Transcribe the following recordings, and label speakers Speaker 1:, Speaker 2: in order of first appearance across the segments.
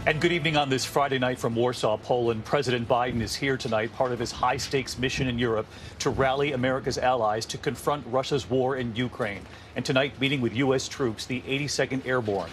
Speaker 1: And good evening on this Friday night from Warsaw, Poland. President Biden is here tonight, part of his high-stakes mission in Europe to rally America's allies to confront Russia's war in Ukraine. And tonight, meeting with U.S. troops, the 82nd Airborne.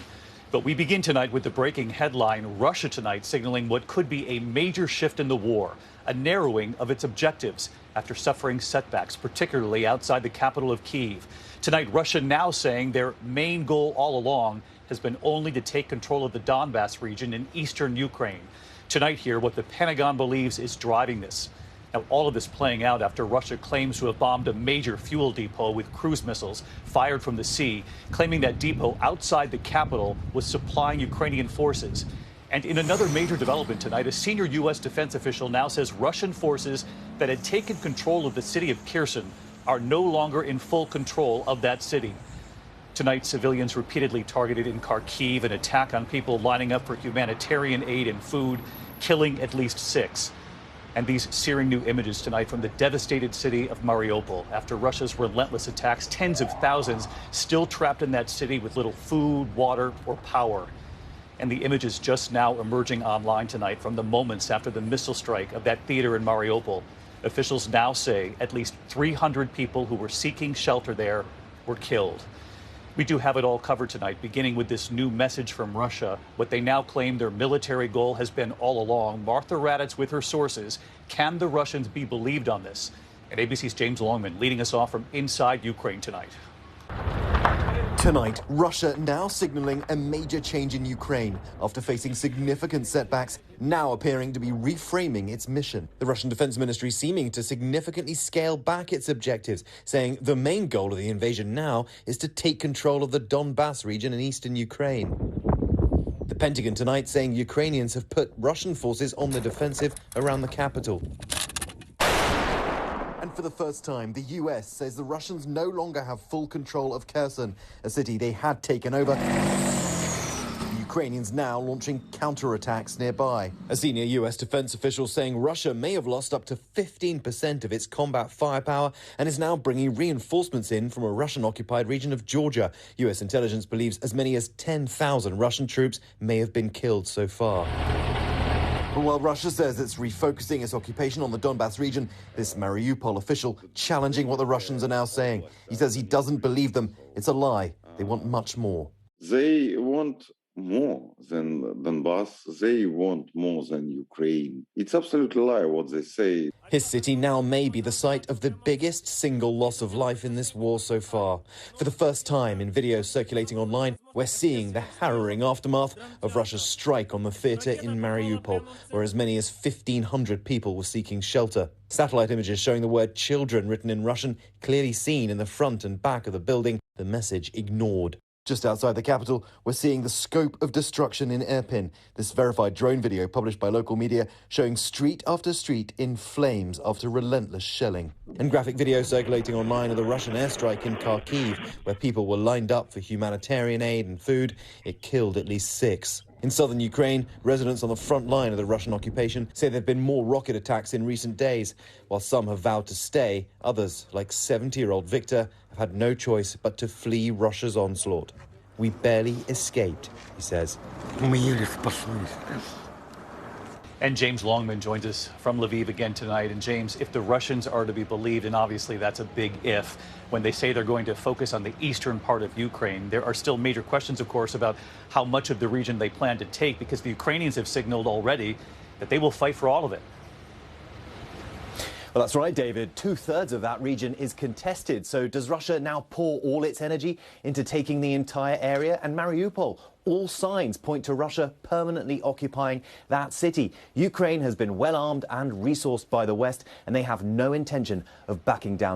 Speaker 1: But we begin tonight with the breaking headline, Russia tonight signaling what could be a major shift in the war, a narrowing of its objectives after suffering setbacks, particularly outside the capital of Kyiv. Tonight, Russia now saying their main goal all along has been only to take control of the Donbass region in eastern Ukraine. Tonight here, what the Pentagon believes is driving this. Now, all of this playing out after Russia claims to have bombed a major fuel depot with cruise missiles fired from the sea, claiming that depot outside the capital was supplying Ukrainian forces. And in another major development tonight, a senior U.S. defense official now says Russian forces that had taken control of the city of Kherson are no longer in full control of that city. Tonight, civilians repeatedly targeted in Kharkiv, an attack on people lining up for humanitarian aid and food, killing at least 6. And these searing new images tonight from the devastated city of Mariupol. After Russia's relentless attacks, tens of thousands still trapped in that city with little food, water, or power. And the images just now emerging online tonight from the moments after the missile strike of that theater in Mariupol. Officials now say at least 300 people who were seeking shelter there were killed. We do have it all covered tonight, beginning with this new message from Russia, what they now claim their military goal has been all along. Martha Raddatz with her sources. Can the Russians be believed on this? And ABC's James Longman leading us off from inside Ukraine tonight.
Speaker 2: Tonight, Russia now signaling a major change in Ukraine after facing significant setbacks, now appearing to be reframing its mission. The Russian Defense Ministry seeming to significantly scale back its objectives, saying the main goal of the invasion now is to take control of the Donbass region in eastern Ukraine. The Pentagon tonight saying Ukrainians have put Russian forces on the defensive around the capital. And for the first time, the US says the Russians no longer have full control of Kherson, a city they had taken over. The Ukrainians now launching counterattacks nearby. A senior US defense official saying Russia may have lost up to 15% of its combat firepower and is now bringing reinforcements in from a Russian-occupied region of Georgia. US intelligence believes as many as 10,000 Russian troops may have been killed so far. While Russia says it's refocusing its occupation on the Donbass region, this Mariupol official challenging what the Russians are now saying. He says he doesn't believe them. It's a lie. They want much more.
Speaker 3: They want more than Donbass. They want more than Ukraine. It's absolutely a lie what they say.
Speaker 2: His city now may be the site of the biggest single loss of life in this war so far. For the first time in videos circulating online, we're seeing the harrowing aftermath of Russia's strike on the theatre in Mariupol, where as many as 1,500 people were seeking shelter. Satellite images showing the word children written in Russian clearly seen in the front and back of the building, the message ignored. Just outside the capital, we're seeing the scope of destruction in Irpin. This verified drone video published by local media showing street after street in flames after relentless shelling. And graphic video circulating online of the Russian airstrike in Kharkiv, where people were lined up for humanitarian aid and food. It killed at least 6. In southern Ukraine, residents on the front line of the Russian occupation say there have been more rocket attacks in recent days. While some have vowed to stay, others, like 70-year-old Victor, have had no choice but to flee Russia's onslaught. We barely escaped, he says.
Speaker 1: And James Longman joins us from Lviv again tonight. And James, if the Russians are to be believed, and obviously that's a big if, when they say they're going to focus on the eastern part of Ukraine, there are still major questions, of course, about how much of the region they plan to take, because the Ukrainians have signaled already that they will fight for all of it.
Speaker 4: Well, that's right, David. 2/3 of that region is contested. So does Russia now pour all its energy into taking the entire area? And Mariupol, all signs point to Russia permanently occupying that city. Ukraine has been well armed and resourced by the West, and they have no intention of backing down.